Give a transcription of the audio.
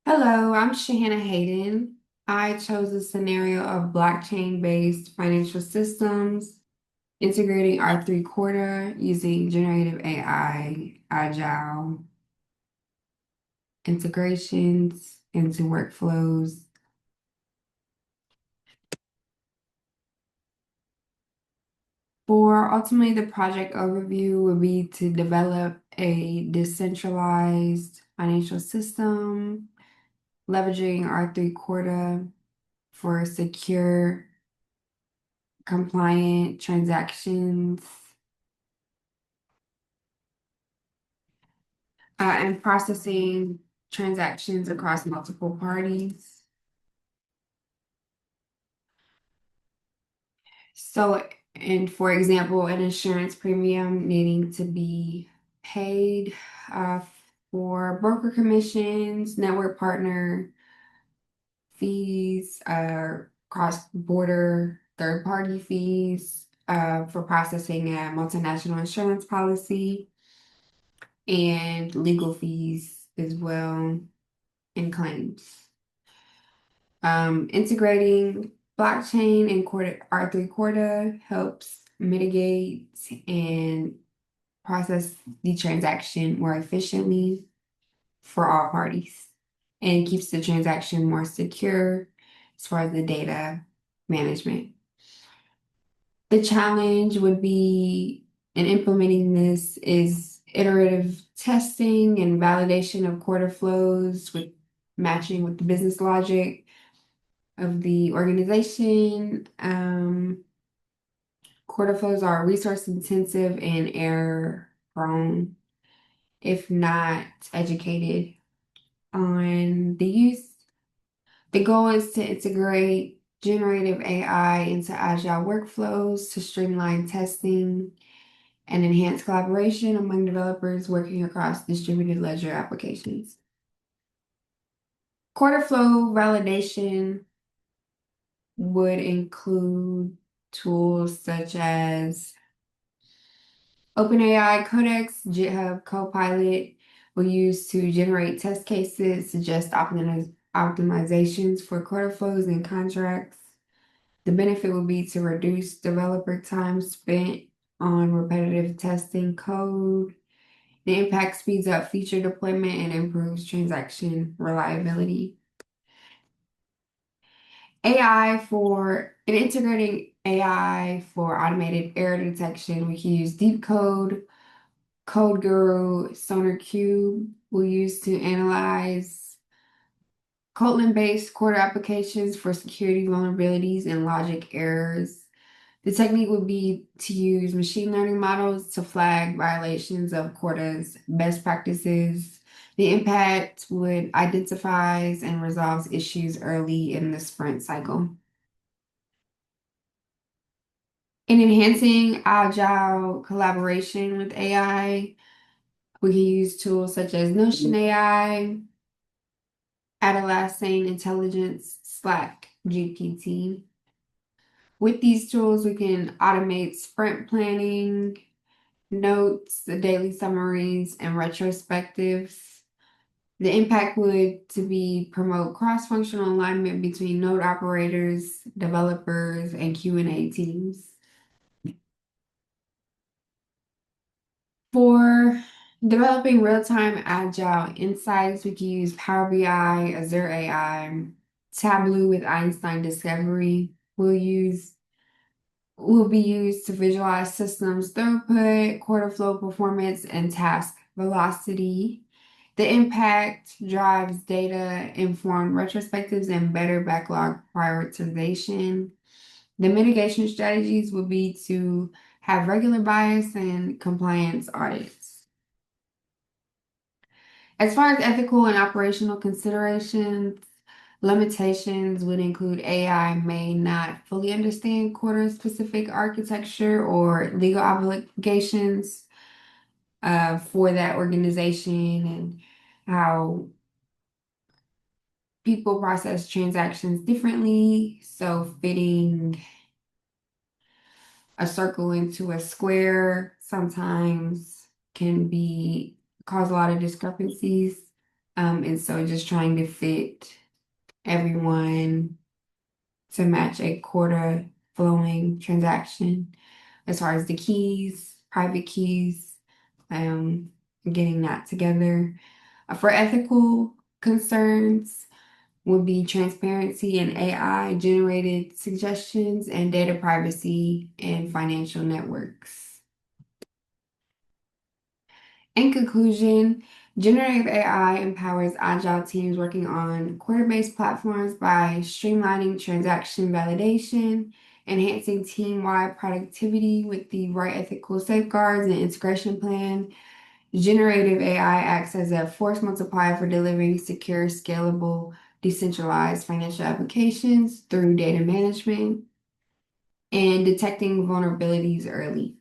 Hello, I'm Shahanna Hayden. I chose a scenario of blockchain-based financial systems, integrating R3 Corda using generative AI, agile integrations into workflows. For ultimately, the project overview would be to develop a decentralized financial system, leveraging R3 Corda for secure, compliant transactions and processing transactions across multiple parties. So, and for example, an insurance premium needing to be paid uh, for broker commissions, network partner fees, cross-border third-party fees for processing a multinational insurance policy, and legal fees as well, and claims. Integrating blockchain and R3 Corda helps mitigate and process the transaction more efficiently for all parties and keeps the transaction more secure as far as the data management. The challenge would be in implementing this is iterative testing and validation of quarter flows with matching with the business logic of the organization. Quarter flows are resource intensive and error prone, if not educated on the use. The goal is to integrate generative AI into agile workflows to streamline testing and enhance collaboration among developers working across distributed ledger applications. Quarter flow validation would include tools such as OpenAI Codex, GitHub Copilot will use to generate test cases, suggest optimizations for quarter flows and contracts. The benefit will be to reduce developer time spent on repetitive testing code. The impact speeds up feature deployment and improves transaction reliability. AI for and integrating AI for automated error detection, we can use Deep Code, Code Guru, SonarQube will use to analyze Kotlin-based quarter applications for security vulnerabilities and logic errors. The technique would be to use machine learning models to flag violations of Corda's best practices. The impact would identifies and resolves issues early in the sprint cycle. In enhancing agile collaboration with AI, we can use tools such as Notion AI, Atlassian Intelligence, Slack, GPT. With these tools, we can automate sprint planning, notes, the daily summaries, and retrospectives. The impact would to be promote cross-functional alignment between node operators, developers, and Q&A teams. For developing real-time agile insights, we can use Power BI, Azure AI, Tableau with Einstein Discovery. Will be used to visualize systems throughput, quarter flow performance, and task velocity. The impact drives data informed retrospectives and better backlog prioritization. The mitigation strategies would be to have regular bias and compliance audits. As far as ethical and operational considerations, limitations would include AI may not fully understand quarter-specific architecture or legal obligations for that organization and how people process transactions differently. So fitting a circle into a square sometimes can be cause a lot of discrepancies. And so just trying to fit everyone to match a quarter flowing transaction as far as the keys, private keys, um, getting that together. For ethical concerns would be transparency and AI generated suggestions and data privacy in financial networks. In conclusion, generative AI empowers agile teams working on Quarter-based platforms by streamlining transaction validation, enhancing team-wide productivity with the right ethical safeguards and integration plan. Generative AI acts as a force multiplier for delivering secure, scalable, decentralized financial applications through data management and detecting vulnerabilities early.